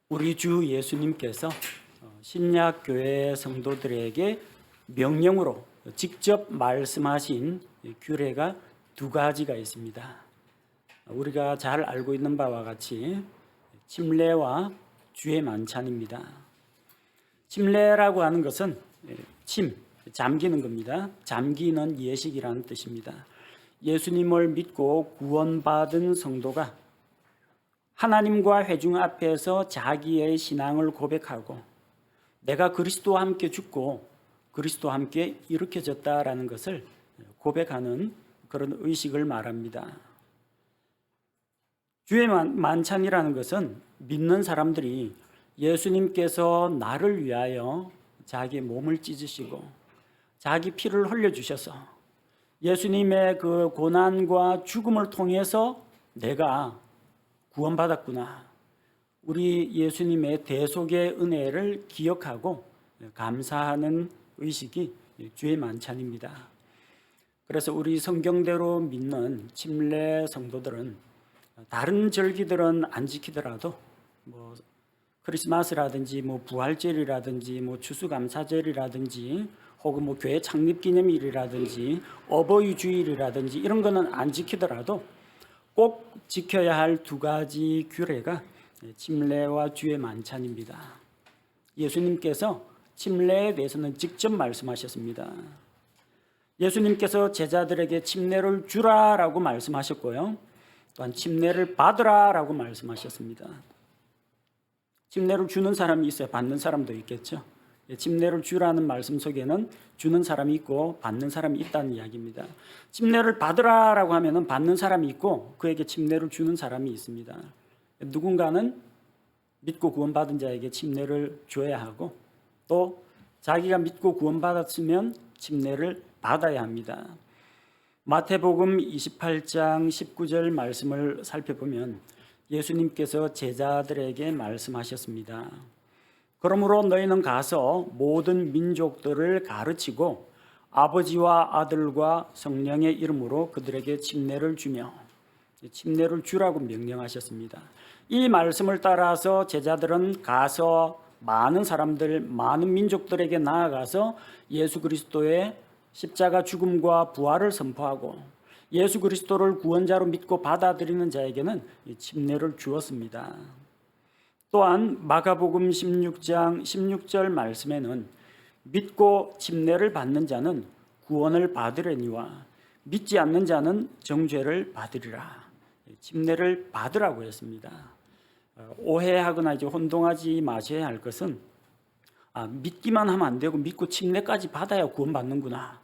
우리 주 예수님께서 신약교회 성도들에게 명령으로 직접 말씀하신 규례가 두 가지가 있습니다. 우리가 잘 알고 있는 바와 같이 침례와 주의 만찬입니다. 침례라고 하는 것은 잠기는 겁니다. 잠기는 예식이라는 뜻입니다. 예수님을 믿고 구원받은 성도가 하나님과 회중 앞에서 자기의 신앙을 고백하고 내가 그리스도와 함께 죽고 그리스도와 함께 일으켜졌다라는 것을 고백하는 그런 의식을 말합니다. 주의 만찬이라는 것은 믿는 사람들이 예수님께서 나를 위하여 자기 몸을 찢으시고 자기 피를 흘려주셔서 예수님의 그 고난과 죽음을 통해서 내가 구원받았구나. 우리 예수님의 대속의 은혜를 기억하고 감사하는 의식이 주의 만찬입니다. 그래서 우리 성경대로 믿는 침례 성도들은 다른 절기들은 안 지키더라도 크리스마스라든지 부활절이라든지 추수감사절이라든지 혹은 교회 창립기념일이라든지 어버이 주일이라든지 이런 거는 안 지키더라도 꼭 지켜야 할 두 가지 규례가 침례와 주의 만찬입니다. 예수님께서 침례에 대해서는 직접 말씀하셨습니다. 예수님께서 제자들에게 침례를 주라라고 말씀하셨고요. 또한 침례를 받으라라고 말씀하셨습니다. 침례를 주는 사람이 있어야 받는 사람도 있겠죠. 침례를 주라는 말씀 속에는 주는 사람이 있고 받는 사람이 있다는 이야기입니다. 침례를 받으라라고 하면은 받는 사람이 있고 그에게 침례를 주는 사람이 있습니다. 누군가는 믿고 구원받은 자에게 침례를 줘야 하고 또 자기가 믿고 구원받았으면 침례를 받아야 합니다. 마태복음 28장 19절 말씀을 살펴보면 예수님께서 제자들에게 말씀하셨습니다. 그러므로 너희는 가서 모든 민족들을 가르치고 아버지와 아들과 성령의 이름으로 그들에게 침례를 주며 침례를 주라고 명령하셨습니다. 이 말씀을 따라서 제자들은 가서 많은 사람들, 많은 민족들에게 나아가서 예수 그리스도의 십자가 죽음과 부활을 선포하고 예수 그리스도를 구원자로 믿고 받아들이는 자에게는 침례를 주었습니다. 또한 마가복음 16장 16절 말씀에는 믿고 침례를 받는 자는 구원을 받으려니와 믿지 않는 자는 정죄를 받으리라. 침례를 받으라고 했습니다. 오해하거나 혼동하지 마셔야 할 것은 믿기만 하면 안 되고 믿고 침례까지 받아야 구원받는구나.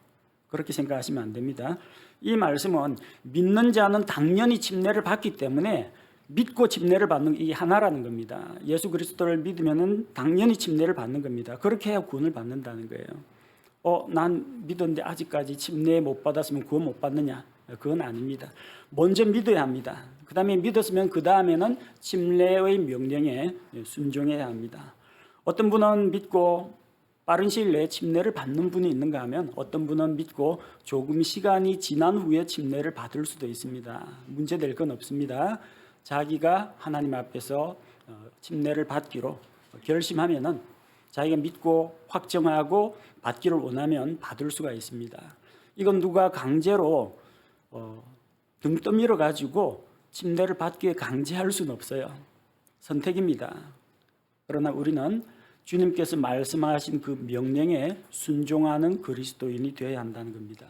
그렇게 생각하시면 안 됩니다. 이 말씀은 믿는 자는 당연히 침례를 받기 때문에 믿고 침례를 받는 이 하나라는 겁니다. 예수 그리스도를 믿으면은 당연히 침례를 받는 겁니다. 그렇게 해야 구원을 받는다는 거예요. 난 믿었는데 아직까지 침례 못 받았으면 구원 못 받느냐? 그건 아닙니다. 먼저 믿어야 합니다. 그 다음에 믿었으면 그 다음에는 침례의 명령에 순종해야 합니다. 어떤 분은 믿고 빠른 시일 내에 침례를 받는 분이 있는가 하면 어떤 분은 믿고 조금 시간이 지난 후에 침례를 받을 수도 있습니다. 문제될 건 없습니다. 자기가 하나님 앞에서 침례를 받기로 결심하면은 자기가 믿고 확정하고 받기를 원하면 받을 수가 있습니다. 이건 누가 강제로 등 떠밀어 가지고 침례를 받기 위해 강제할 수는 없어요. 선택입니다. 그러나 우리는 주님께서 말씀하신 그 명령에 순종하는 그리스도인이 되어야 한다는 겁니다.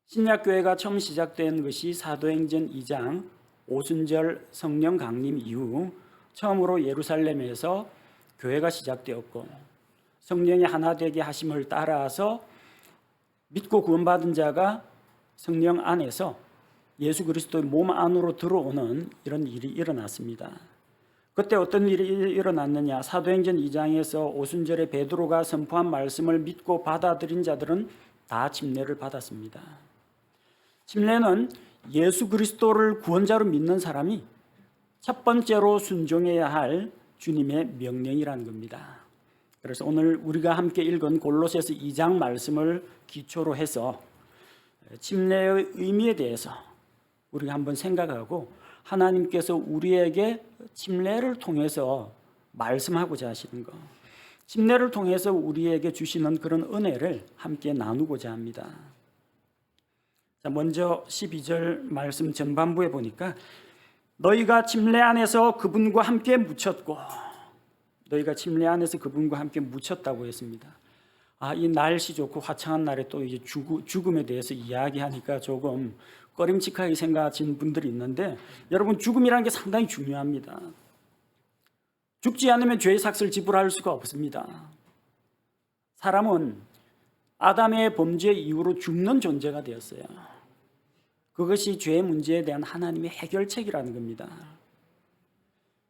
신약교회가 처음 시작된 것이 사도행전 2장 오순절 성령 강림 이후 처음으로 예루살렘에서 교회가 시작되었고 성령이 하나 되게 하심을 따라서 믿고 구원받은 자가 성령 안에서 예수 그리스도의 몸 안으로 들어오는 이런 일이 일어났습니다. 그때 어떤 일이 일어났느냐? 사도행전 2장에서 오순절에 베드로가 선포한 말씀을 믿고 받아들인 자들은 다 침례를 받았습니다. 침례는 예수 그리스도를 구원자로 믿는 사람이 첫 번째로 순종해야 할 주님의 명령이라는 겁니다. 그래서 오늘 우리가 함께 읽은 골로새서 2장 말씀을 기초로 해서 침례의 의미에 대해서 우리가 한번 생각하고 하나님께서 우리에게 침례를 통해서 말씀하고자 하시는 것, 침례를 통해서 우리에게 주시는 그런 은혜를 함께 나누고자 합니다. 자, 먼저 12절 말씀 전반부에 보니까 너희가 침례 안에서 그분과 함께 묻혔고, 너희가 침례 안에서 그분과 함께 묻혔다고 했습니다. 이 날씨 좋고 화창한 날에 또 이제 죽음에 대해서 이야기하니까 조금 꺼림칙하게 생각하시는 분들이 있는데, 여러분, 죽음이라는 게 상당히 중요합니다. 죽지 않으면 죄의 삭을 지불할 수가 없습니다. 사람은 아담의 범죄 이후로 죽는 존재가 되었어요. 그것이 죄의 문제에 대한 하나님의 해결책이라는 겁니다.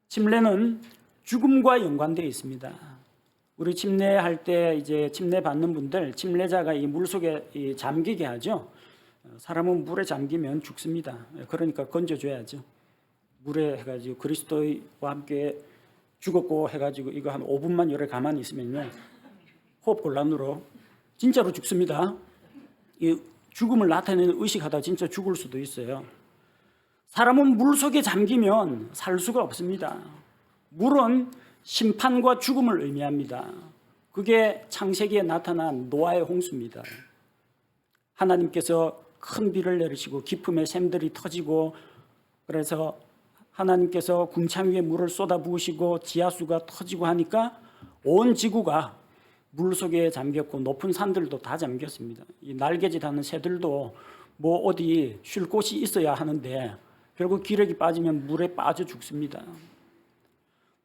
침례는 죽음과 연관되어 있습니다. 우리 침례할 때 이제 침례 받는 분들, 침례자가 이 물 속에 잠기게 하죠. 사람은 물에 잠기면 죽습니다. 그러니까 건져줘야죠. 물에 해가지고 그리스도와 함께 죽었고 해가지고 이거 한 5분만 열에 가만히 있으면요, 호흡 곤란으로 진짜로 죽습니다. 이 죽음을 나타내는 의식하다 진짜 죽을 수도 있어요. 사람은 물 속에 잠기면 살 수가 없습니다. 물은 심판과 죽음을 의미합니다. 그게 창세기에 나타난 노아의 홍수입니다. 하나님께서 큰 비를 내리시고 깊음의 샘들이 터지고, 그래서 하나님께서 궁창 위에 물을 쏟아부으시고 지하수가 터지고 하니까 온 지구가 물 속에 잠겼고 높은 산들도 다 잠겼습니다. 이 날개짓하는 새들도 뭐 어디 쉴 곳이 있어야 하는데 결국 기력이 빠지면 물에 빠져 죽습니다.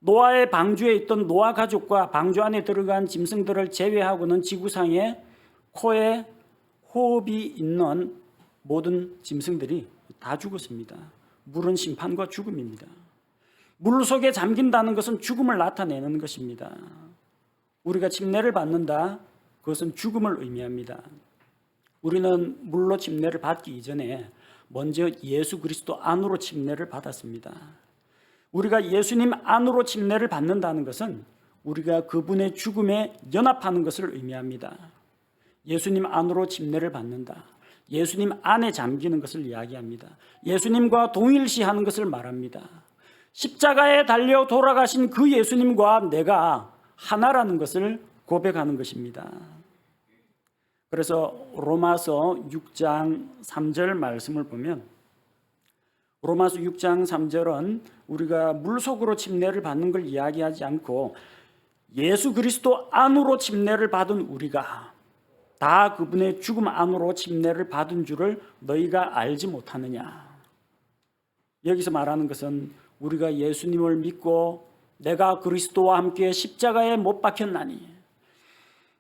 노아의 방주에 있던 노아 가족과 방주 안에 들어간 짐승들을 제외하고는 지구상에 코에 호흡이 있는 모든 짐승들이 다 죽었습니다. 물은 심판과 죽음입니다. 물 속에 잠긴다는 것은 죽음을 나타내는 것입니다. 우리가 침례를 받는다, 그것은 죽음을 의미합니다. 우리는 물로 침례를 받기 이전에 먼저 예수 그리스도 안으로 침례를 받았습니다. 우리가 예수님 안으로 침례를 받는다는 것은 우리가 그분의 죽음에 연합하는 것을 의미합니다. 예수님 안으로 침례를 받는다, 예수님 안에 잠기는 것을 이야기합니다. 예수님과 동일시하는 것을 말합니다. 십자가에 달려 돌아가신 그 예수님과 내가 하나라는 것을 고백하는 것입니다. 그래서 로마서 6장 3절 말씀을 보면, 로마서 6장 3절은 우리가 물속으로 침례를 받는 걸 이야기하지 않고 예수 그리스도 안으로 침례를 받은 우리가 다 그분의 죽음 안으로 침례를 받은 줄을 너희가 알지 못하느냐. 여기서 말하는 것은 우리가 예수님을 믿고 내가 그리스도와 함께 십자가에 못 박혔나니,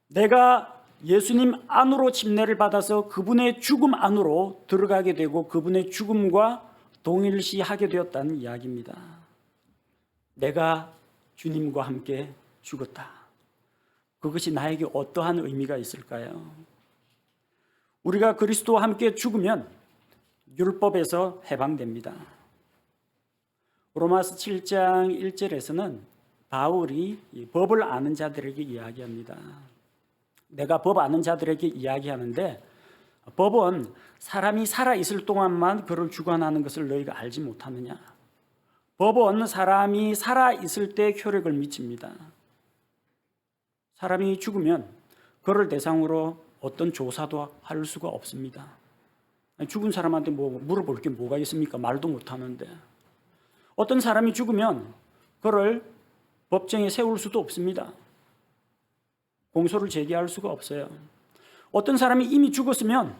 내가 예수님 안으로 침례를 받아서 그분의 죽음 안으로 들어가게 되고 그분의 죽음과 동일시하게 되었다는 이야기입니다. 내가 주님과 함께 죽었다. 그것이 나에게 어떠한 의미가 있을까요? 우리가 그리스도와 함께 죽으면 율법에서 해방됩니다. 로마서 7장 1절에서는 바울이 법을 아는 자들에게 이야기합니다. 내가 법 아는 자들에게 이야기하는데, 법은 사람이 살아있을 동안만 그를 주관하는 것을 너희가 알지 못하느냐. 법은 사람이 살아있을 때 효력을 미칩니다. 사람이 죽으면 그를 대상으로 어떤 조사도 할 수가 없습니다. 죽은 사람한테 뭐 물어볼 게 뭐가 있습니까? 말도 못하는데. 어떤 사람이 죽으면 그를 법정에 세울 수도 없습니다. 공소를 제기할 수가 없어요. 어떤 사람이 이미 죽었으면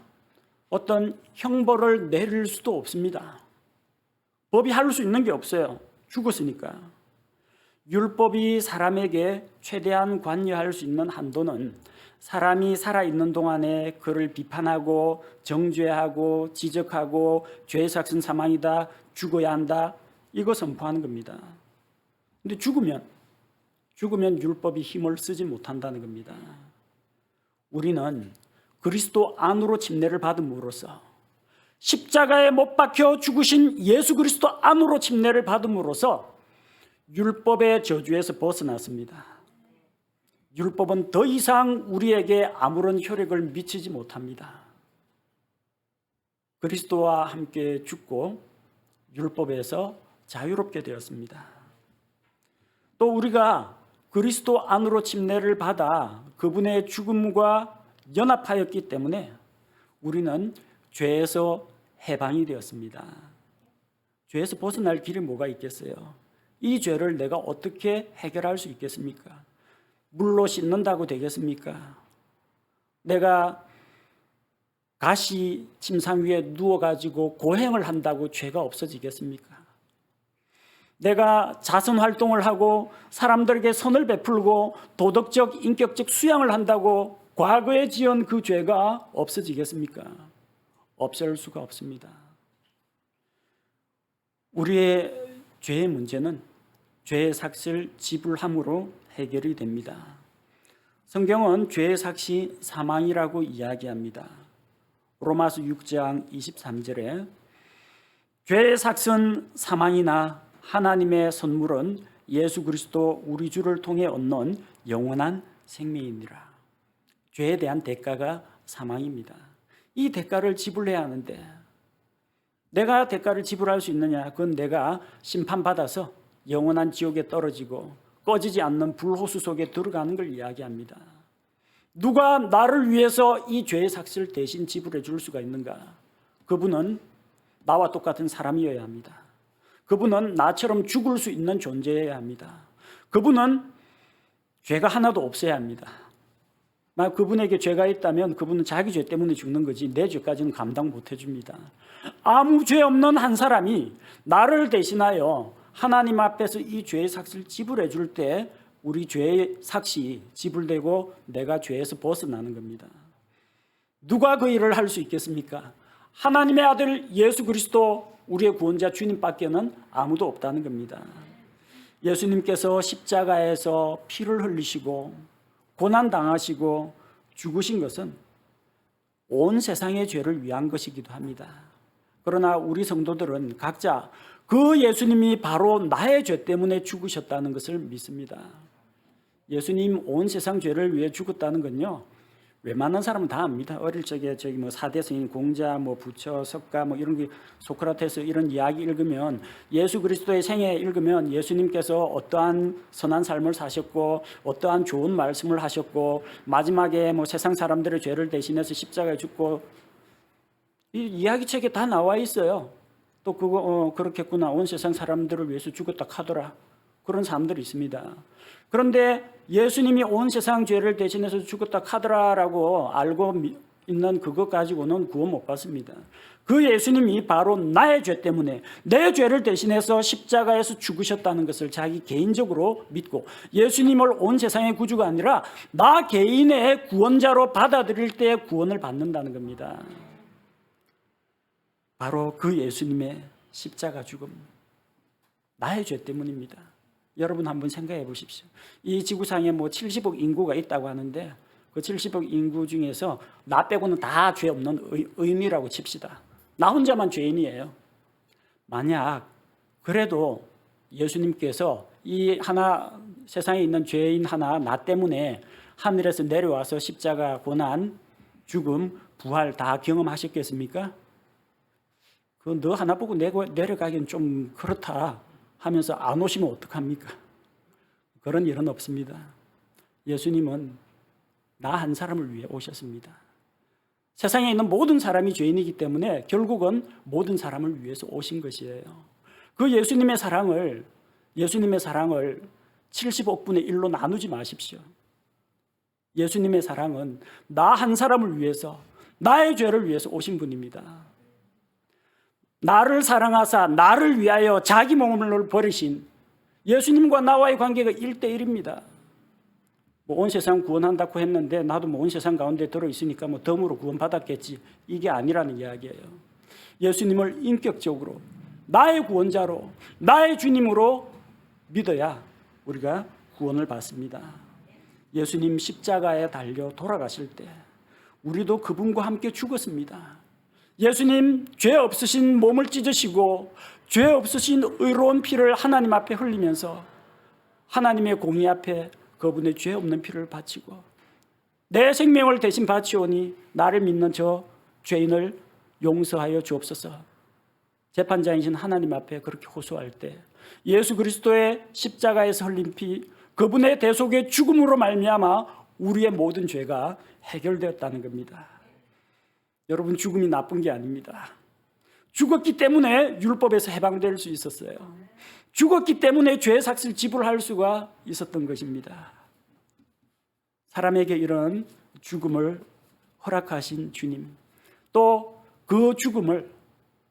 어떤 형벌을 내릴 수도 없습니다. 법이 할 수 있는 게 없어요. 죽었으니까. 율법이 사람에게 최대한 관여할 수 있는 한도는 사람이 살아있는 동안에 그를 비판하고 정죄하고 지적하고 죄의 삭은 사망이다, 죽어야 한다, 이거 선포하는 겁니다. 근데 죽으면 율법이 힘을 쓰지 못한다는 겁니다. 우리는 그리스도 안으로 침례를 받음으로써, 십자가에 못 박혀 죽으신 예수 그리스도 안으로 침례를 받음으로써 율법의 저주에서 벗어났습니다. 율법은 더 이상 우리에게 아무런 효력을 미치지 못합니다. 그리스도와 함께 죽고 율법에서 자유롭게 되었습니다. 또 우리가 그리스도 안으로 침례를 받아 그분의 죽음과 연합하였기 때문에 우리는 죄에서 해방이 되었습니다. 죄에서 벗어날 길이 뭐가 있겠어요? 이 죄를 내가 어떻게 해결할 수 있겠습니까? 물로 씻는다고 되겠습니까? 내가 가시 침상 위에 누워가지고 고행을 한다고 죄가 없어지겠습니까? 내가 자선 활동을 하고 사람들에게 선을 베풀고 도덕적, 인격적 수양을 한다고 과거에 지은 그 죄가 없어지겠습니까? 없을 수가 없습니다. 우리의 죄의 문제는 죄의 삭을 지불함으로 해결이 됩니다. 성경은 죄의 삭이 사망이라고 이야기합니다. 로마서 6장 23절에 죄의 삭은 사망이나 하나님의 선물은 예수 그리스도 우리 주를 통해 얻는 영원한 생명이니라. 죄에 대한 대가가 사망입니다. 이 대가를 지불해야 하는데 내가 대가를 지불할 수 있느냐? 그건 내가 심판받아서 영원한 지옥에 떨어지고 꺼지지 않는 불호수 속에 들어가는 걸 이야기합니다. 누가 나를 위해서 이 죄의 삭을 대신 지불해 줄 수가 있는가? 그분은 나와 똑같은 사람이어야 합니다. 그분은 나처럼 죽을 수 있는 존재여야 합니다. 그분은 죄가 하나도 없어야 합니다. 만약 그분에게 죄가 있다면 그분은 자기 죄 때문에 죽는 거지 내 죄까지는 감당 못 해줍니다. 아무 죄 없는 한 사람이 나를 대신하여 하나님 앞에서 이 죄의 삭을 지불해 줄 때 우리 죄의 삭이 지불되고 내가 죄에서 벗어나는 겁니다. 누가 그 일을 할 수 있겠습니까? 하나님의 아들 예수 그리스도 우리의 구원자 주님밖에는 아무도 없다는 겁니다. 예수님께서 십자가에서 피를 흘리시고 고난당하시고 죽으신 것은 온 세상의 죄를 위한 것이기도 합니다. 그러나 우리 성도들은 각자 그 예수님이 바로 나의 죄 때문에 죽으셨다는 것을 믿습니다. 예수님 온 세상 죄를 위해 죽었다는 건요, 웬만한 사람은 다 압니다. 어릴 적에 저기 뭐 사대성인 공자, 뭐 부처, 석가, 뭐 이런 게 소크라테스 이런 이야기 읽으면 예수 그리스도의 생애 읽으면 예수님께서 어떠한 선한 삶을 사셨고 어떠한 좋은 말씀을 하셨고 마지막에 뭐 세상 사람들의 죄를 대신해서 십자가에 죽고 이 이야기책에 다 나와 있어요. 또 그거 그렇겠구나. 온 세상 사람들을 위해서 죽었다 하더라. 그런 사람들이 있습니다. 그런데 예수님이 온 세상 죄를 대신해서 죽었다 하더라라고 알고 있는 그것 가지고는 구원 못 받습니다. 그 예수님이 바로 나의 죄 때문에 내 죄를 대신해서 십자가에서 죽으셨다는 것을 자기 개인적으로 믿고 예수님을 온 세상의 구주가 아니라 나 개인의 구원자로 받아들일 때 구원을 받는다는 겁니다. 바로 그 예수님의 십자가 죽음, 나의 죄 때문입니다. 여러분 한번 생각해 보십시오. 이 지구상에 뭐 70억 인구가 있다고 하는데 그 70억 인구 중에서 나 빼고는 다 죄 없는 의인이라고 칩시다. 나 혼자만 죄인이에요. 만약 그래도 예수님께서 이 하나 세상에 있는 죄인 하나 나 때문에 하늘에서 내려와서 십자가 고난, 죽음, 부활 다 경험하셨겠습니까? 그 너 하나 보고 내려가기는 좀 그렇다 하면서 안 오시면 어떡합니까? 그런 일은 없습니다. 예수님은 나 한 사람을 위해 오셨습니다. 세상에 있는 모든 사람이 죄인이기 때문에 결국은 모든 사람을 위해서 오신 것이에요. 그 예수님의 사랑을 70억 분의 1로 나누지 마십시오. 예수님의 사랑은 나 한 사람을 위해서, 나의 죄를 위해서 오신 분입니다. 나를 사랑하사 나를 위하여 자기 몸을 버리신 예수님과 나와의 관계가 1대1입니다. 뭐 온 세상 구원한다고 했는데 나도 뭐 온 세상 가운데 들어있으니까 뭐 덤으로 구원받았겠지. 이게 아니라는 이야기예요. 예수님을 인격적으로 나의 구원자로 나의 주님으로 믿어야 우리가 구원을 받습니다. 예수님 십자가에 달려 돌아가실 때 우리도 그분과 함께 죽었습니다. 예수님 죄 없으신 몸을 찢으시고 죄 없으신 의로운 피를 하나님 앞에 흘리면서 하나님의 공의 앞에 그분의 죄 없는 피를 바치고 내 생명을 대신 바치오니 나를 믿는 저 죄인을 용서하여 주옵소서. 재판장이신 하나님 앞에 그렇게 호소할 때 예수 그리스도의 십자가에서 흘린 피, 그분의 대속의 죽음으로 말미암아 우리의 모든 죄가 해결되었다는 겁니다. 여러분, 죽음이 나쁜 게 아닙니다. 죽었기 때문에 율법에서 해방될 수 있었어요. 죽었기 때문에 죄의 삭을 지불할 수가 있었던 것입니다. 사람에게 이런 죽음을 허락하신 주님, 또 그 죽음을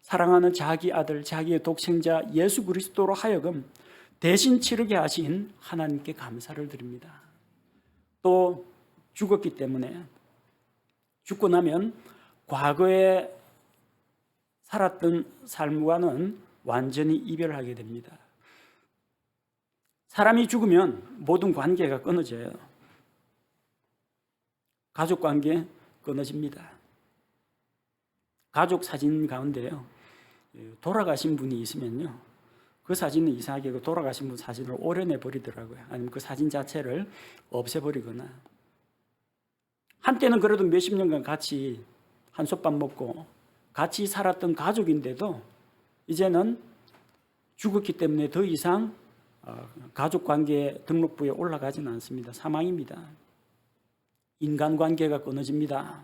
사랑하는 자기 아들, 자기의 독생자 예수 그리스도로 하여금 대신 치르게 하신 하나님께 감사를 드립니다. 또 죽었기 때문에, 죽고 나면 과거에 살았던 삶과는 완전히 이별하게 됩니다. 사람이 죽으면 모든 관계가 끊어져요. 가족 관계 끊어집니다. 가족 사진 가운데요, 돌아가신 분이 있으면요, 그 사진은 이상하게 그 돌아가신 분 사진을 오려내 버리더라고요. 아니면 그 사진 자체를 없애버리거나. 한때는 그래도 몇십 년간 같이 한솥밥 먹고 같이 살았던 가족인데도 이제는 죽었기 때문에 더 이상 가족관계 등록부에 올라가지는 않습니다. 사망입니다. 인간관계가 끊어집니다.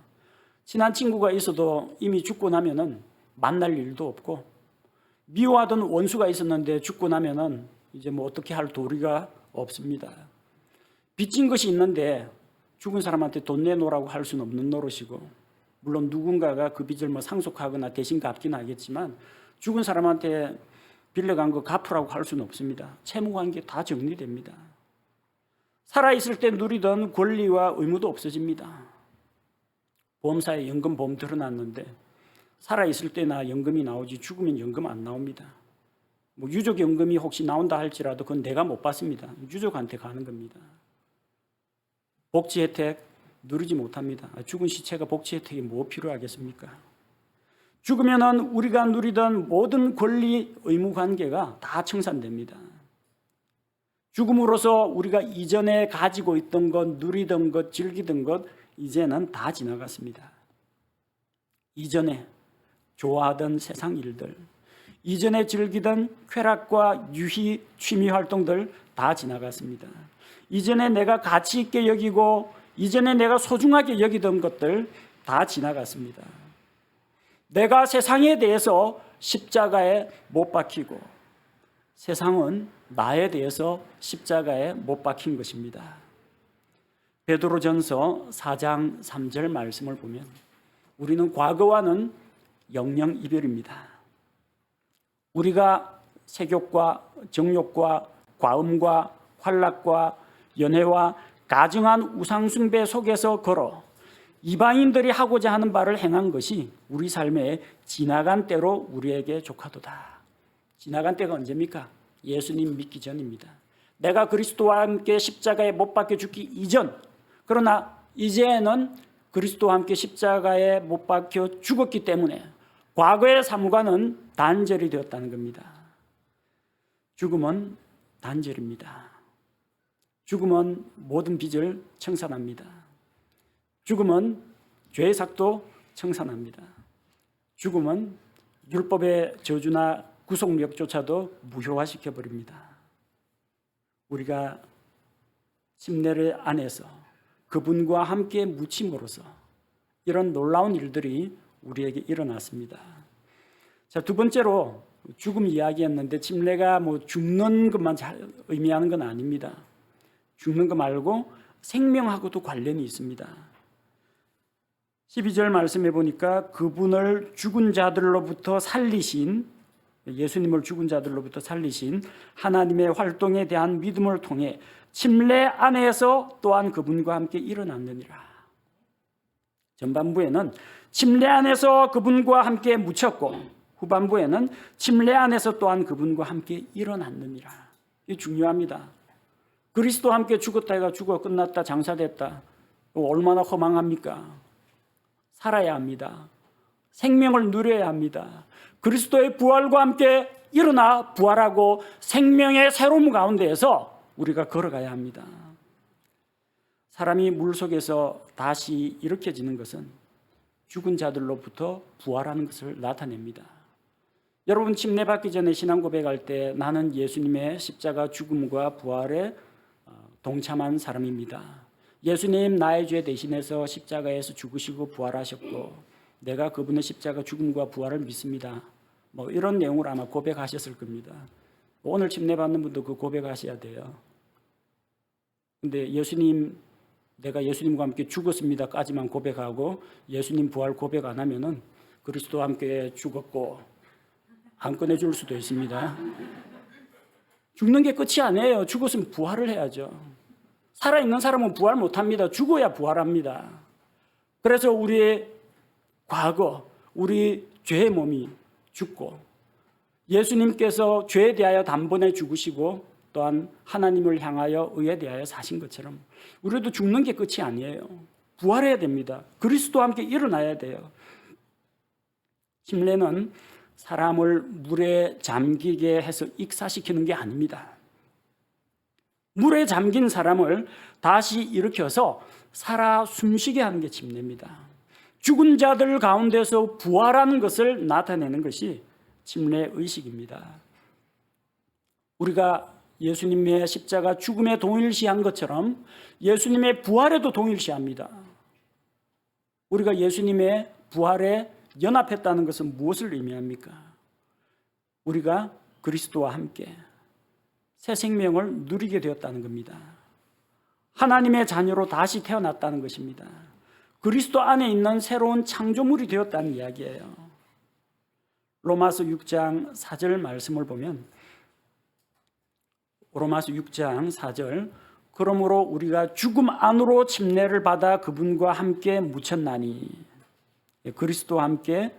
친한 친구가 있어도 이미 죽고 나면은 만날 일도 없고, 미워하던 원수가 있었는데 죽고 나면은 이제 뭐 어떻게 할 도리가 없습니다. 빚진 것이 있는데 죽은 사람한테 돈 내놓으라고 할 수는 없는 노릇이고, 물론 누군가가 그 빚을 뭐 상속하거나 대신 갚긴 하겠지만 죽은 사람한테 빌려간 거 갚으라고 할 수는 없습니다. 채무관계 다 정리됩니다. 살아있을 때 누리던 권리와 의무도 없어집니다. 보험사에 연금보험 들어놨는데 살아있을 때나 연금이 나오지 죽으면 연금 안 나옵니다. 뭐 유족연금이 혹시 나온다 할지라도 그건 내가 못 받습니다. 유족한테 가는 겁니다. 복지 혜택 누리지 못합니다. 죽은 시체가 복지 혜택이 뭐 필요하겠습니까? 죽으면은 우리가 누리던 모든 권리, 의무 관계가 다 청산됩니다. 죽음으로써 우리가 이전에 가지고 있던 것, 누리던 것, 즐기던 것 이제는 다 지나갔습니다. 이전에 좋아하던 세상 일들, 이전에 즐기던 쾌락과 유희, 취미 활동들 다 지나갔습니다. 이전에 내가 가치 있게 여기고 이전에 내가 소중하게 여기던 것들 다 지나갔습니다. 내가 세상에 대해서 십자가에 못 박히고 세상은 나에 대해서 십자가에 못 박힌 것입니다. 베드로전서 4장 3절 말씀을 보면 우리는 과거와는 영영 이별입니다. 우리가 색욕과 정욕과 과음과 환락과 연회와 가증한 우상숭배 속에서 걸어 이방인들이 하고자 하는 바를 행한 것이 우리 삶의 지나간 때로 우리에게 족하도다. 지나간 때가 언제입니까? 예수님 믿기 전입니다. 내가 그리스도와 함께 십자가에 못 박혀 죽기 이전, 그러나 이제는 그리스도와 함께 십자가에 못 박혀 죽었기 때문에 과거의 사무과는 단절이 되었다는 겁니다. 죽음은 단절입니다. 죽음은 모든 빚을 청산합니다. 죽음은 죄의 삭도 청산합니다. 죽음은 율법의 저주나 구속력조차도 무효화시켜버립니다. 우리가 침례를 안에서 그분과 함께 묻힘으로써 이런 놀라운 일들이 우리에게 일어났습니다. 자, 두 번째로 죽음 이야기였는데 침례가 뭐 죽는 것만 의미하는 건 아닙니다. 죽는 거 말고 생명하고도 관련이 있습니다. 12절 말씀해 보니까 그분을 죽은 자들로부터 살리신, 예수님을 죽은 자들로부터 살리신 하나님의 활동에 대한 믿음을 통해 침례 안에서 또한 그분과 함께 일어났느니라. 전반부에는 침례 안에서 그분과 함께 묻혔고 후반부에는 침례 안에서 또한 그분과 함께 일어났느니라. 이게 중요합니다. 그리스도와 함께 죽었다 해가 죽어 끝났다 장사됐다, 얼마나 허망합니까? 살아야 합니다. 생명을 누려야 합니다. 그리스도의 부활과 함께 일어나 부활하고 생명의 새로움 가운데에서 우리가 걸어가야 합니다. 사람이 물속에서 다시 일으켜지는 것은 죽은 자들로부터 부활하는 것을 나타냅니다. 여러분 침례받기 전에 신앙 고백할 때 나는 예수님의 십자가 죽음과 부활에 동참한 사람입니다. 예수님 나의 죄 대신해서 십자가에서 죽으시고 부활하셨고 내가 그분의 십자가 죽음과 부활을 믿습니다. 뭐 이런 내용을 아마 고백하셨을 겁니다. 오늘 침례받는 분도 그 고백하셔야 돼요. 근데 내가 예수님과 함께 죽었습니다까지만 고백하고 예수님 부활 고백 안 하면은 그리스도와 함께 죽었고 안 꺼내줄 수도 있습니다. 죽는 게 끝이 아니에요. 죽었으면 부활을 해야죠. 살아있는 사람은 부활 못합니다. 죽어야 부활합니다. 그래서 우리의 과거, 우리 죄의 몸이 죽고 예수님께서 죄에 대하여 단번에 죽으시고 또한 하나님을 향하여 의에 대하여 사신 것처럼 우리도 죽는 게 끝이 아니에요. 부활해야 됩니다. 그리스도와 함께 일어나야 돼요. 침례는 사람을 물에 잠기게 해서 익사시키는 게 아닙니다. 물에 잠긴 사람을 다시 일으켜서 살아 숨쉬게 하는 게 침례입니다. 죽은 자들 가운데서 부활하는 것을 나타내는 것이 침례 의식입니다. 우리가 예수님의 십자가 죽음에 동일시한 것처럼 예수님의 부활에도 동일시합니다. 우리가 예수님의 부활에 연합했다는 것은 무엇을 의미합니까? 우리가 그리스도와 함께 새 생명을 누리게 되었다는 겁니다. 하나님의 자녀로 다시 태어났다는 것입니다. 그리스도 안에 있는 새로운 창조물이 되었다는 이야기예요. 로마서 6장 4절 말씀을 보면 로마서 6장 4절 그러므로 우리가 죽음 안으로 침례를 받아 그분과 함께 묻혔나니 그리스도와 함께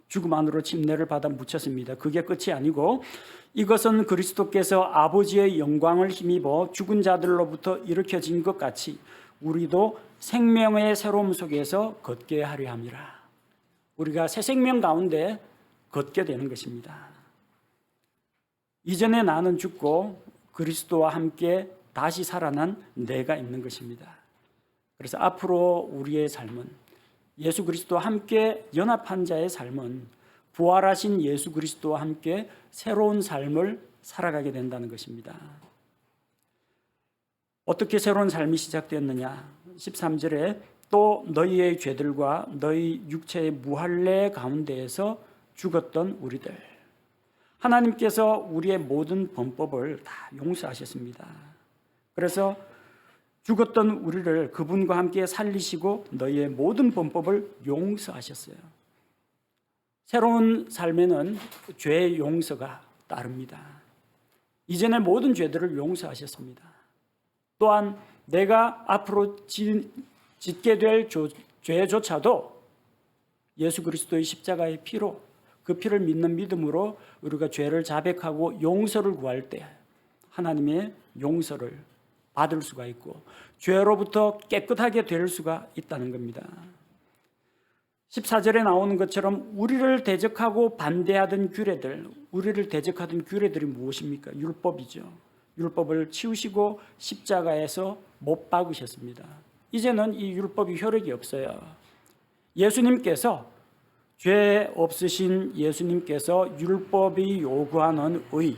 죽음 안으로 침례를 받아 묻혔습니다. 그게 끝이 아니고 이것은 그리스도께서 아버지의 영광을 힘입어 죽은 자들로부터 일으켜진 것 같이 우리도 생명의 새로움 속에서 걷게 하려 함이라. 우리가 새 생명 가운데 걷게 되는 것입니다. 이전에 나는 죽고 그리스도와 함께 다시 살아난 내가 있는 것입니다. 그래서 앞으로 우리의 삶은 예수 그리스도와 함께 연합한 자의 삶은 부활하신 예수 그리스도와 함께 새로운 삶을 살아가게 된다는 것입니다. 어떻게 새로운 삶이 시작되었느냐? 13절에 또 너희의 죄들과 너희 육체의 무할례 가운데에서 죽었던 우리들. 하나님께서 우리의 모든 범법을 다 용서하셨습니다. 그래서 죽었던 우리를 그분과 함께 살리시고 너희의 모든 범법을 용서하셨어요. 새로운 삶에는 죄의 용서가 따릅니다. 이전의 모든 죄들을 용서하셨습니다. 또한 내가 앞으로 짓게 될 죄조차도 예수 그리스도의 십자가의 피로 그 피를 믿는 믿음으로 우리가 죄를 자백하고 용서를 구할 때 하나님의 용서를 받을 수가 있고 죄로부터 깨끗하게 될 수가 있다는 겁니다. 14절에 나오는 것처럼 우리를 대적하고 반대하던 규례들, 우리를 대적하던 규례들이 무엇입니까? 율법이죠. 율법을 치우시고 십자가에서 못 박으셨습니다. 이제는 이 율법이 효력이 없어요. 예수님께서 죄 없으신 예수님께서 율법이 요구하는 의,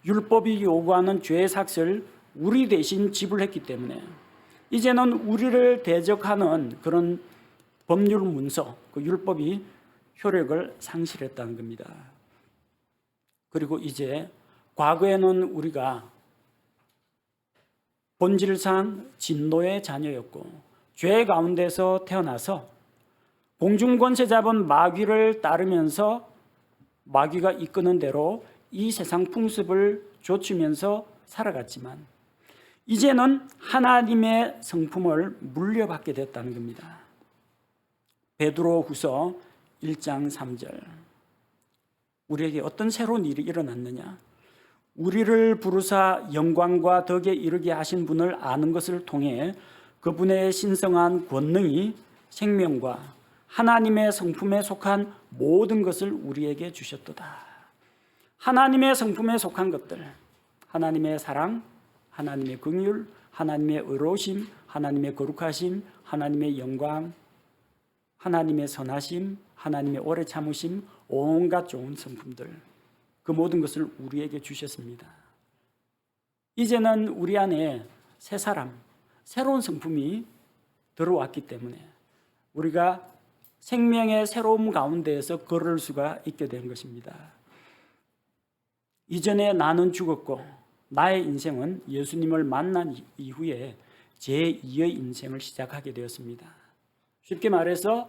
율법이 요구하는 죄의 삭을 우리 대신 지불했기 때문에 이제는 우리를 대적하는 그런 법률 문서, 그 율법이 효력을 상실했다는 겁니다. 그리고 이제 과거에는 우리가 본질상 진노의 자녀였고 죄 가운데서 태어나서 공중권세 잡은 마귀를 따르면서 마귀가 이끄는 대로 이 세상 풍습을 좇으면서 살아갔지만 이제는 하나님의 성품을 물려받게 됐다는 겁니다. 베드로후서 1장 3절 우리에게 어떤 새로운 일이 일어났느냐? 우리를 부르사 영광과 덕에 이르게 하신 분을 아는 것을 통해 그분의 신성한 권능이 생명과 하나님의 성품에 속한 모든 것을 우리에게 주셨도다. 하나님의 성품에 속한 것들, 하나님의 사랑, 하나님의 긍휼, 하나님의 의로우심, 하나님의 거룩하심, 하나님의 영광, 하나님의 선하심, 하나님의 오래 참으심, 온갖 좋은 성품들, 그 모든 것을 우리에게 주셨습니다. 이제는 우리 안에 새 사람, 새로운 성품이 들어왔기 때문에 우리가 생명의 새로움 가운데에서 걸을 수가 있게 된 것입니다. 이전에 나는 죽었고 나의 인생은 예수님을 만난 이후에 제2의 인생을 시작하게 되었습니다. 쉽게 말해서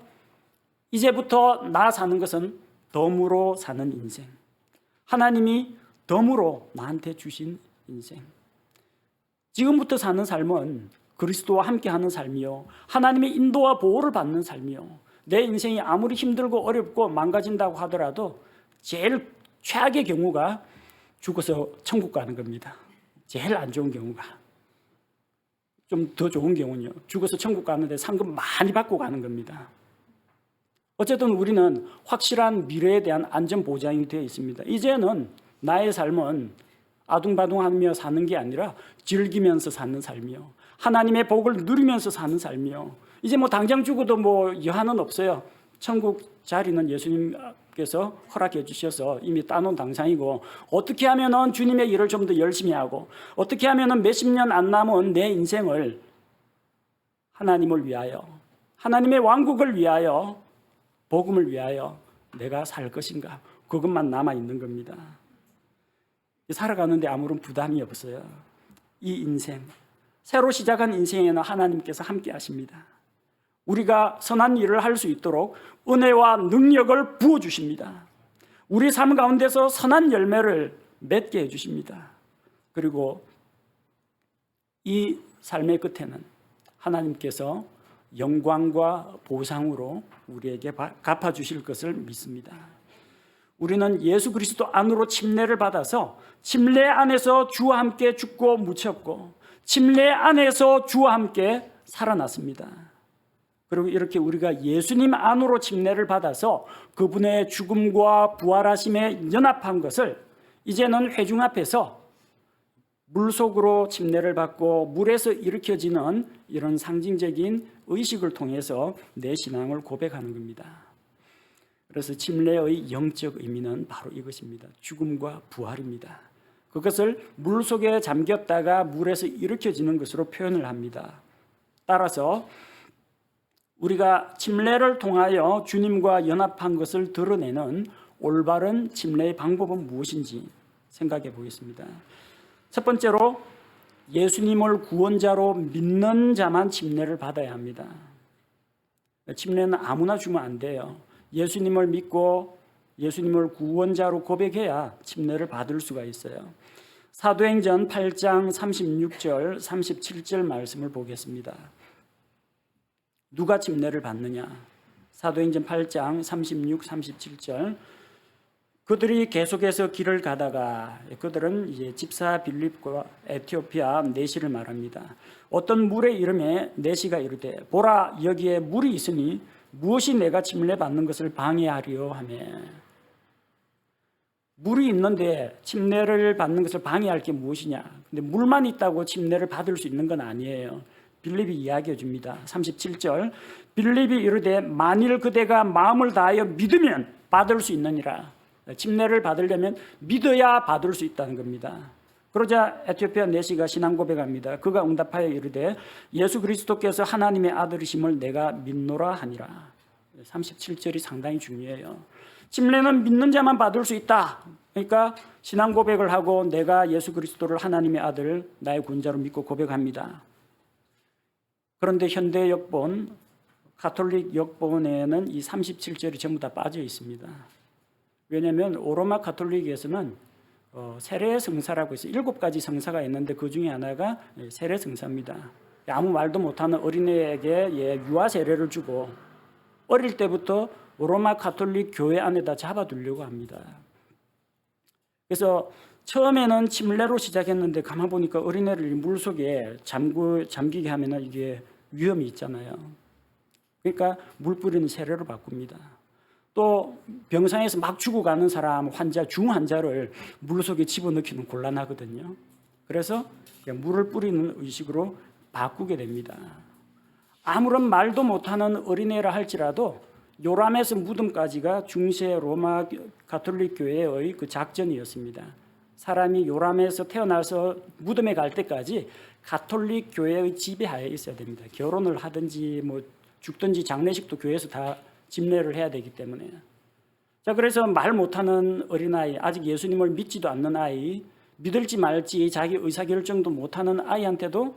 이제부터 나 사는 것은 덤으로 사는 인생, 하나님이 덤으로 나한테 주신 인생. 지금부터 사는 삶은 그리스도와 함께하는 삶이요, 하나님의 인도와 보호를 받는 삶이요, 내 인생이 아무리 힘들고 어렵고 망가진다고 하더라도 제일 최악의 경우가 죽어서 천국 가는 겁니다. 제일 안 좋은 경우가. 좀 더 좋은 경우는요, 죽어서 천국 가는데 상금 많이 받고 가는 겁니다. 어쨌든 우리는 확실한 미래에 대한 안전 보장이 되어 있습니다. 이제는 나의 삶은 아둥바둥하며 사는 게 아니라 즐기면서 사는 삶이요, 하나님의 복을 누리면서 사는 삶이요. 이제 뭐 당장 죽어도 뭐 여한은 없어요. 천국 자리는 예수님께서 허락해 주셔서 이미 따놓은 당상이고, 어떻게 하면은 주님의 일을 좀 더 열심히 하고, 어떻게 하면은 몇십 년 안 남은 내 인생을 하나님을 위하여, 하나님의 왕국을 위하여, 복음을 위하여 내가 살 것인가, 그것만 남아 있는 겁니다. 살아가는데 아무런 부담이 없어요. 이 인생, 새로 시작한 인생에는 하나님께서 함께 하십니다. 우리가 선한 일을 할 수 있도록 은혜와 능력을 부어주십니다. 우리 삶 가운데서 선한 열매를 맺게 해주십니다. 그리고 이 삶의 끝에는 하나님께서 영광과 보상으로 우리에게 갚아주실 것을 믿습니다. 우리는 예수 그리스도 안으로 침례를 받아서 침례 안에서 주와 함께 죽고 묻혔고, 침례 안에서 주와 함께 살아났습니다. 그리고 이렇게 우리가 예수님 안으로 침례를 받아서 그분의 죽음과 부활하심에 연합한 것을 이제는 회중 앞에서 물속으로 침례를 받고 물에서 일으켜지는 이런 상징적인 의식을 통해서 내 신앙을 고백하는 겁니다. 그래서 침례의 영적 의미는 바로 이것입니다. 죽음과 부활입니다. 그것을 물속에 잠겼다가 물에서 일으켜지는 것으로 표현을 합니다. 따라서 우리가 침례를 통하여 주님과 연합한 것을 드러내는 올바른 침례의 방법은 무엇인지 생각해 보겠습니다. 첫 번째로, 예수님을 구원자로 믿는 자만 침례를 받아야 합니다. 침례는 아무나 주면 안 돼요. 예수님을 믿고 예수님을 구원자로 고백해야 침례를 받을 수가 있어요. 사도행전 8장 36절 37절 말씀을 보겠습니다. 누가 침례를 받느냐? 사도행전 8장 36, 37절. 그들이 계속해서 길을 가다가, 그들은 이제 집사 빌립과 에티오피아 내시를 말합니다. 어떤 물의 이름에 내시가 이르되, 보라, 여기에 물이 있으니 무엇이 내가 침례 받는 것을 방해하리요 하며. 물이 있는데 침례를 받는 것을 방해할 게 무엇이냐? 근데 물만 있다고 침례를 받을 수 있는 건 아니에요. 빌립이 이야기해 줍니다. 37절. 빌립이 이르되, 만일 그대가 마음을 다하여 믿으면 받을 수 있느니라. 침례를 받으려면 믿어야 받을 수 있다는 겁니다. 그러자 에티오피아 내시가 신앙 고백합니다. 그가 응답하여 이르되, 예수 그리스도께서 하나님의 아들이심을 내가 믿노라 하니라. 37절이 상당히 중요해요. 침례는 믿는 자만 받을 수 있다. 그러니까 신앙 고백을 하고 내가 예수 그리스도를 하나님의 아들, 나의 구원자로 믿고 고백합니다. 그런데 현대 역본, 가톨릭 역본에는 이 37절이 전부 다 빠져 있습니다. 왜냐하면 오로마 가톨릭에서는 세례 성사라고 해서 7가지 성사가 있는데 그 중에 하나가 세례 성사입니다. 아무 말도 못하는 어린애에게 유아 세례를 주고 어릴 때부터 로마 가톨릭 교회 안에다 잡아두려고 합니다. 그래서 처음에는 침례로 시작했는데 가만 보니까 어린애를 물속에 잠기게 하면 이게 위험이 있잖아요. 그러니까 물 뿌리는 세례로 바꿉니다. 또 병상에서 막 죽어가는 사람, 중환자를 물속에 집어넣기는 곤란하거든요. 그래서 물을 뿌리는 의식으로 바꾸게 됩니다. 아무런 말도 못하는 어린애라 할지라도 요람에서 무덤까지가 중세 로마 가톨릭 교회의 그 작전이었습니다. 사람이 요람에서 태어나서 무덤에 갈 때까지 가톨릭 교회의 지배하에 있어야 됩니다. 결혼을 하든지 뭐 죽든지 장례식도 교회에서 다 집례를 해야 되기 때문에. 자, 그래서 말 못하는 어린아이, 아직 예수님을 믿지도 않는 아이, 믿을지 말지 자기 의사결정도 못하는 아이한테도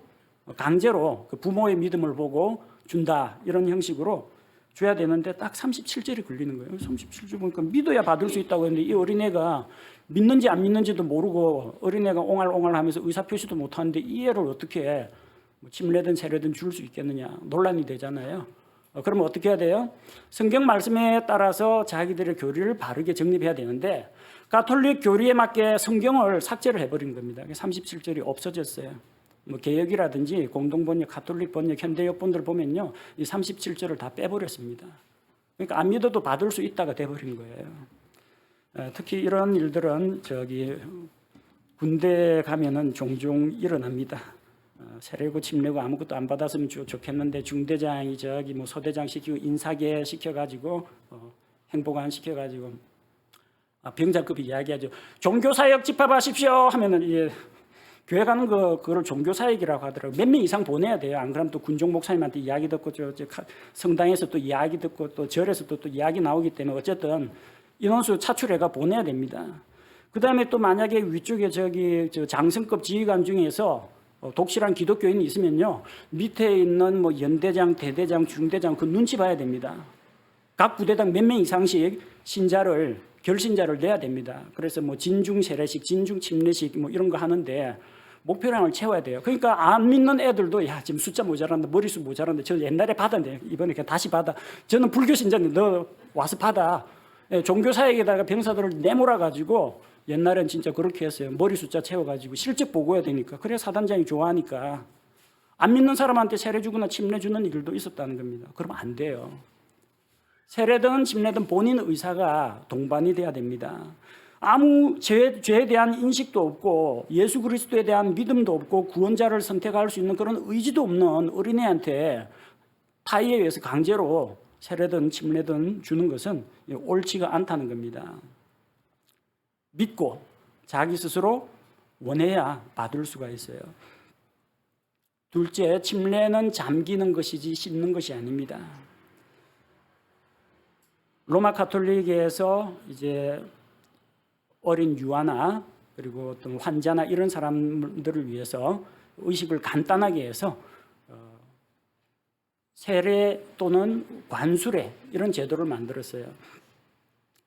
강제로 그 부모의 믿음을 보고 준다, 이런 형식으로 줘야 되는데 딱 37절이 걸리는 거예요. 37절 보니까 믿어야 받을 수 있다고 했는데 이 어린애가 믿는지 안 믿는지도 모르고 어린애가 옹알옹알 하면서 의사표시도 못하는데 이 애를 어떻게 침례든 세례든 줄 수 있겠느냐, 논란이 되잖아요. 그러면 어떻게 해야 돼요? 성경 말씀에 따라서 자기들의 교리를 바르게 정립해야 되는데 가톨릭 교리에 맞게 성경을 삭제를 해버린 겁니다. 37절이 없어졌어요. 뭐 개역이라든지 공동번역, 가톨릭 번역, 현대역 본들 보면요, 이 37절을 다 빼버렸습니다. 그러니까 안 믿어도 받을 수 있다가 돼버린 거예요. 특히 이런 일들은 군대 가면은 종종 일어납니다. 세례고 침례고 아무것도 안 받았으면 좋겠는데 중대장이 뭐 소대장 시키고 인사계 시켜가지고 행보관 시켜가지고 병장급이 이야기하죠. 종교사역 집합하십시오 하면은 이게 교회 가는 그걸 종교사역이라고 하더라고요. 몇 명 이상 보내야 돼요. 안 그러면 또 군종 목사님한테 이야기 듣고 성당에서 또 이야기 듣고 또 절에서 또 이야기 나오기 때문에 어쨌든 인원수 차출해가 보내야 됩니다. 그 다음에 또 만약에 위쪽에 장성급 지휘관 중에서 독실한 기독교인이 있으면요, 밑에 있는 뭐 연대장, 대대장, 중대장 그 눈치 봐야 됩니다. 각 부대당 몇 명 이상씩 결신자를 내야 됩니다. 그래서 뭐 진중 세례식, 진중 침례식 뭐 이런 거 하는데 목표량을 채워야 돼요. 그러니까 안 믿는 애들도 야, 지금 숫자 모자란다, 머리수 모자란다, 저 옛날에 받았는데 이번에 그냥 다시 받아. 저는 불교 신자인데 너 와서 받아. 종교사역에다가 병사들을 내몰아 가지고 옛날엔 진짜 그렇게 했어요. 머리 숫자 채워가지고 실적 보고해야 되니까. 그래야 사단장이 좋아하니까. 안 믿는 사람한테 세례 주거나 침례 주는 일도 있었다는 겁니다. 그러면 안 돼요. 세례든 침례든 본인 의사가 동반이 돼야 됩니다. 아무 죄에 대한 인식도 없고 예수 그리스도에 대한 믿음도 없고 구원자를 선택할 수 있는 그런 의지도 없는 어린애한테 타의에 의해서 강제로 세례든 침례든 주는 것은 옳지가 않다는 겁니다. 믿고 자기 스스로 원해야 받을 수가 있어요. 둘째, 침례는 잠기는 것이지 씻는 것이 아닙니다. 로마 가톨릭에서 이제 어린 유아나 그리고 어떤 환자나 이런 사람들을 위해서 의식을 간단하게 해서 세례 또는 관수례 이런 제도를 만들었어요.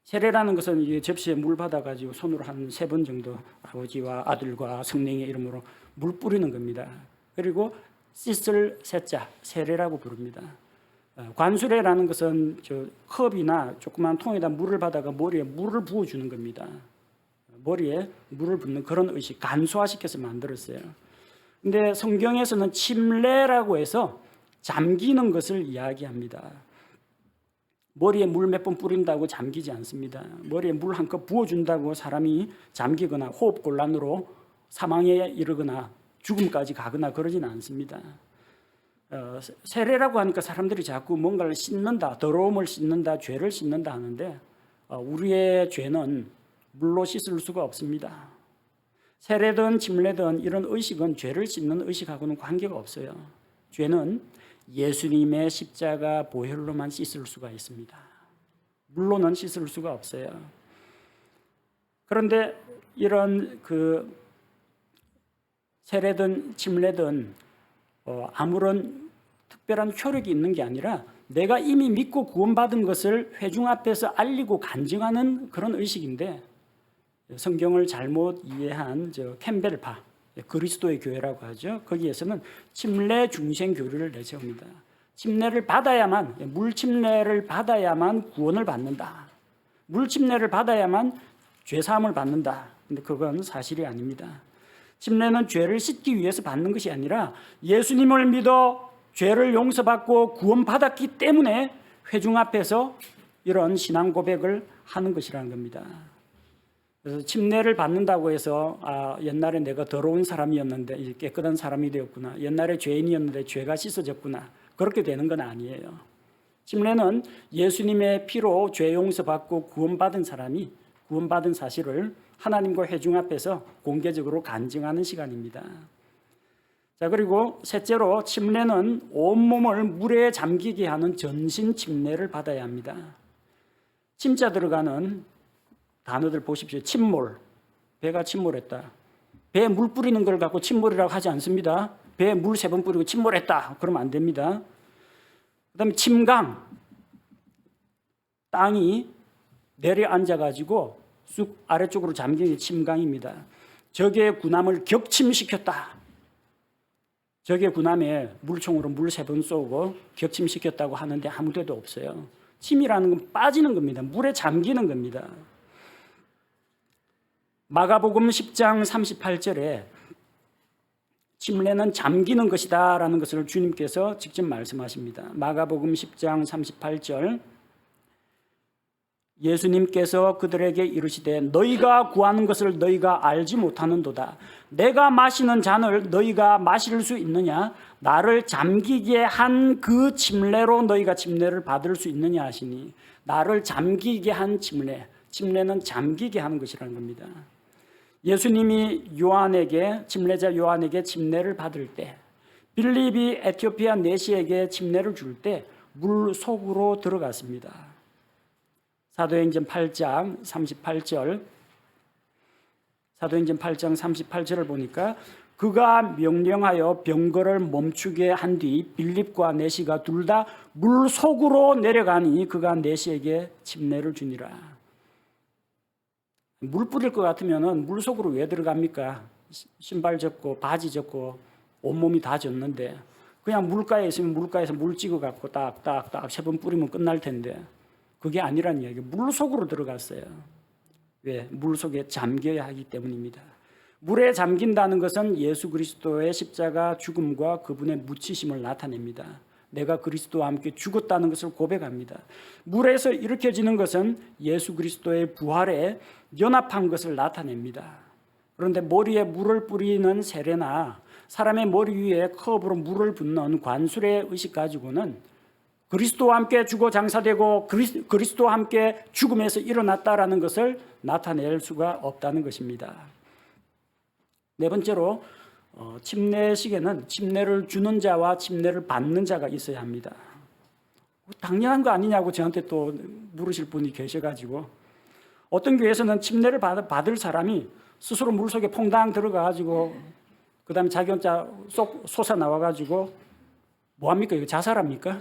세례라는 것은 이 접시에 물 받아가지고 손으로 한 3번 정도 아버지와 아들과 성령의 이름으로 물 뿌리는 겁니다. 그리고 씻을 세자, 세례라고 부릅니다. 관수례라는 것은 컵이나 조그만 통에다 물을 받아가 머리에 물을 부어주는 겁니다. 머리에 물을 붓는 그런 의식, 간소화시켜서 만들었어요. 근데 성경에서는 침례라고 해서 잠기는 것을 이야기합니다. 머리에 물 몇 번 뿌린다고 잠기지 않습니다. 머리에 물 한 컵 부어준다고 사람이 잠기거나 호흡곤란으로 사망에 이르거나 죽음까지 가거나 그러지는 않습니다. 세례라고 하니까 사람들이 자꾸 뭔가를 씻는다, 더러움을 씻는다, 죄를 씻는다 하는데 우리의 죄는 물로 씻을 수가 없습니다. 세례든 침례든 이런 의식은 죄를 씻는 의식하고는 관계가 없어요. 죄는 예수님의 십자가 보혈로만 씻을 수가 있습니다. 물로는 씻을 수가 없어요. 그런데 이런 세례든 침례든 아무런 특별한 효력이 있는 게 아니라 내가 이미 믿고 구원받은 것을 회중 앞에서 알리고 간증하는 그런 의식인데 성경을 잘못 이해한 캠벨파, 그리스도의 교회라고 하죠. 거기에서는 침례 중생 교리를 내세웁니다. 침례를 받아야만, 물 침례를 받아야만 구원을 받는다. 물 침례를 받아야만 죄 사함을 받는다. 근데 그건 사실이 아닙니다. 침례는 죄를 씻기 위해서 받는 것이 아니라 예수님을 믿어 죄를 용서받고 구원받았기 때문에 회중 앞에서 이런 신앙 고백을 하는 것이라는 겁니다. 그래서 침례를 받는다고 해서 옛날에 내가 더러운 사람이었는데 이제 깨끗한 사람이 되었구나. 옛날에 죄인이었는데 죄가 씻어졌구나. 그렇게 되는 건 아니에요. 침례는 예수님의 피로 죄 용서받고 구원받은 사람이 구원받은 사실을 하나님과 회중 앞에서 공개적으로 간증하는 시간입니다. 자, 그리고 셋째로 침례는 온몸을 물에 잠기게 하는 전신 침례를 받아야 합니다. 침자 들어가는 단어들 보십시오. 침몰, 배가 침몰했다. 배에 물 뿌리는 걸 갖고 침몰이라고 하지 않습니다. 배에 물 3번 뿌리고 침몰했다. 그러면 안 됩니다. 그 다음에 침강, 땅이 내려앉아가지고 쑥 아래쪽으로 잠긴 게 침강입니다. 적의 군함을 격침시켰다. 적의 군함에 물총으로 물 3번 쏘고 격침시켰다고 하는데 아무 데도 없어요. 침이라는 건 빠지는 겁니다. 물에 잠기는 겁니다. 마가복음 10장 38절에 침례는 잠기는 것이다 라는 것을 주님께서 직접 말씀하십니다. 마가복음 10장 38절 예수님께서 그들에게 이르시되 너희가 구하는 것을 너희가 알지 못하는도다. 내가 마시는 잔을 너희가 마실 수 있느냐? 나를 잠기게 한 그 침례로 너희가 침례를 받을 수 있느냐 하시니 나를 잠기게 한 침례, 침례는 잠기게 하는 것이라는 겁니다. 예수님이 요한에게 침례자 요한에게 침례를 받을 때 빌립이 에티오피아 내시에게 침례를 줄 때 물 속으로 들어갔습니다. 사도행전 8장 38절 사도행전 8장 38절을 보니까 그가 명령하여 병거를 멈추게 한 뒤 빌립과 내시가 둘 다 물 속으로 내려가니 그가 내시에게 침례를 주니라. 물 뿌릴 것 같으면 물 속으로 왜 들어갑니까? 신발 젖고 바지 젖고 온몸이 다 젖는데 그냥 물가에 있으면 물가에서 물 찍어갖고 딱딱딱 3번 뿌리면 끝날 텐데 그게 아니란 이야기예요. 물 속으로 들어갔어요. 왜? 물 속에 잠겨야 하기 때문입니다. 물에 잠긴다는 것은 예수 그리스도의 십자가 죽음과 그분의 묻히심을 나타냅니다. 내가 그리스도와 함께 죽었다는 것을 고백합니다. 물에서 일으켜지는 것은 예수 그리스도의 부활에 연합한 것을 나타냅니다. 그런데 머리에 물을 뿌리는 세례나 사람의 머리 위에 컵으로 물을 붓는 관술의 의식 가지고는 그리스도와 함께 죽어 장사되고 그리스도와 함께 죽음에서 일어났다라는 것을 나타낼 수가 없다는 것입니다. 네 번째로 침례식에는 침례를 주는 자와 침례를 받는 자가 있어야 합니다. 당연한 거 아니냐고 저한테 또 물으실 분이 계셔가지고 어떤 교회에서는 침례를 받을 사람이 스스로 물속에 퐁당 들어가가지고 그 다음에 자기 혼자 쏙 솟아 나와가지고 뭐합니까? 이거 자살합니까?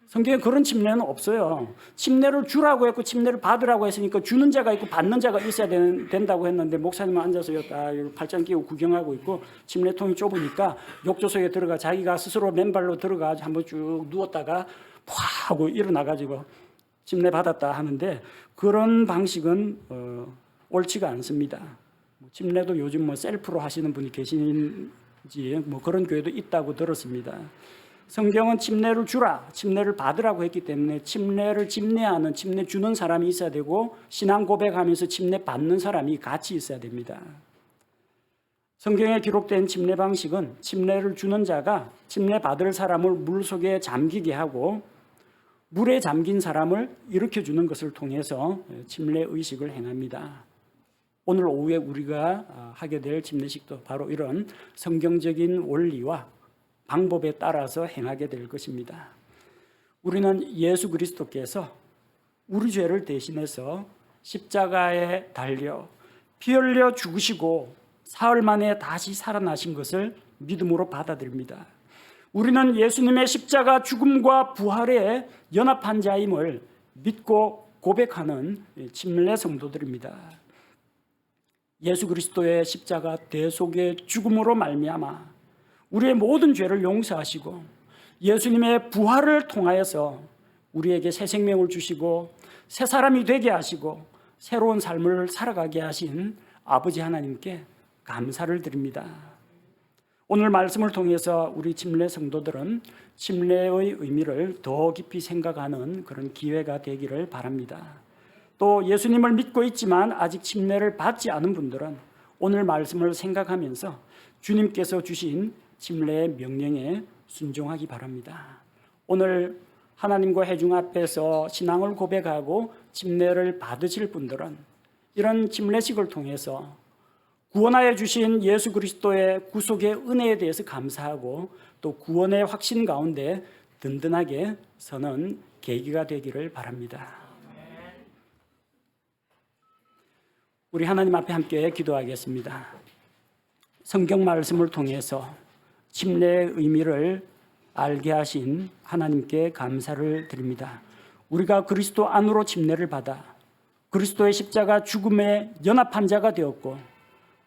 성경에 그런 침례는 없어요. 침례를 주라고 했고 침례를 받으라고 했으니까 주는 자가 있고 받는 자가 있어야 된다고 했는데 목사님은 앉아서 팔짱 끼고 구경하고 있고 침례통이 좁으니까 욕조석에 들어가 자기가 스스로 맨발로 들어가 한번 쭉 누웠다가 팍 하고 일어나가지고 침례 받았다 하는데 그런 방식은 옳지가 않습니다. 침례도 요즘 셀프로 하시는 분이 계시는지 그런 교회도 있다고 들었습니다. 성경은 침례를 주라, 침례를 받으라고 했기 때문에 침례를 집례하는, 침례 주는 사람이 있어야 되고 신앙 고백하면서 침례 받는 사람이 같이 있어야 됩니다. 성경에 기록된 침례 방식은 침례를 주는 자가 침례 받을 사람을 물속에 잠기게 하고 물에 잠긴 사람을 일으켜주는 것을 통해서 침례 의식을 행합니다. 오늘 오후에 우리가 하게 될 침례식도 바로 이런 성경적인 원리와 방법에 따라서 행하게 될 것입니다. 우리는 예수 그리스도께서 우리 죄를 대신해서 십자가에 달려 피 흘려 죽으시고 사흘 만에 다시 살아나신 것을 믿음으로 받아들입니다. 우리는 예수님의 십자가 죽음과 부활에 연합한 자임을 믿고 고백하는 침례 성도들입니다. 예수 그리스도의 십자가 대속의 죽음으로 말미암아 우리의 모든 죄를 용서하시고 예수님의 부활을 통하여서 우리에게 새 생명을 주시고 새 사람이 되게 하시고 새로운 삶을 살아가게 하신 아버지 하나님께 감사를 드립니다. 오늘 말씀을 통해서 우리 침례 성도들은 침례의 의미를 더 깊이 생각하는 그런 기회가 되기를 바랍니다. 또 예수님을 믿고 있지만 아직 침례를 받지 않은 분들은 오늘 말씀을 생각하면서 주님께서 주신 침례의 명령에 순종하기 바랍니다. 오늘 하나님과 회중 앞에서 신앙을 고백하고 침례를 받으실 분들은 이런 침례식을 통해서 구원하여 주신 예수 그리스도의 구속의 은혜에 대해서 감사하고 또 구원의 확신 가운데 든든하게 서는 계기가 되기를 바랍니다. 우리 하나님 앞에 함께 기도하겠습니다. 성경 말씀을 통해서 침례의 의미를 알게 하신 하나님께 감사를 드립니다. 우리가 그리스도 안으로 침례를 받아 그리스도의 십자가 죽음에 연합한 자가 되었고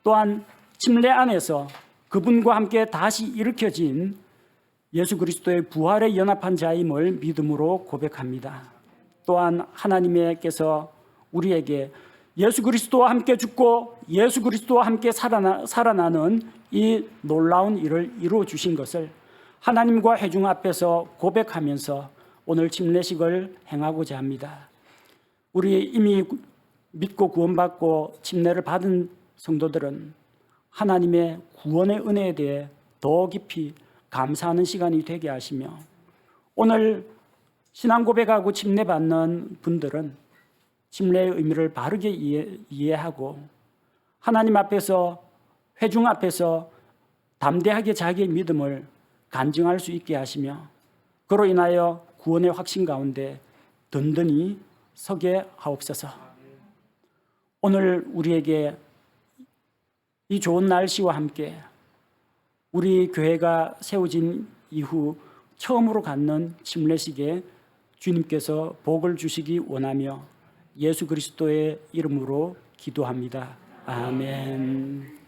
또한 침례 안에서 그분과 함께 다시 일으켜진 예수 그리스도의 부활에 연합한 자임을 믿음으로 고백합니다. 또한 하나님께서 우리에게 예수 그리스도와 함께 죽고 예수 그리스도와 함께 살아나는 이 놀라운 일을 이루어 주신 것을 하나님과 회중 앞에서 고백하면서 오늘 침례식을 행하고자 합니다. 우리 이미 믿고 구원받고 침례를 받은 성도들은 하나님의 구원의 은혜에 대해 더 깊이 감사하는 시간이 되게 하시며 오늘 신앙 고백하고 침례 받는 분들은 침례의 의미를 바르게 이해하고 하나님 앞에서 회중 앞에서 담대하게 자기의 믿음을 간증할 수 있게 하시며 그로 인하여 구원의 확신 가운데 든든히 서게 하옵소서. 오늘 우리에게 이 좋은 날씨와 함께 우리 교회가 세워진 이후 처음으로 갖는 침례식에 주님께서 복을 주시기 원하며 예수 그리스도의 이름으로 기도합니다. 아멘.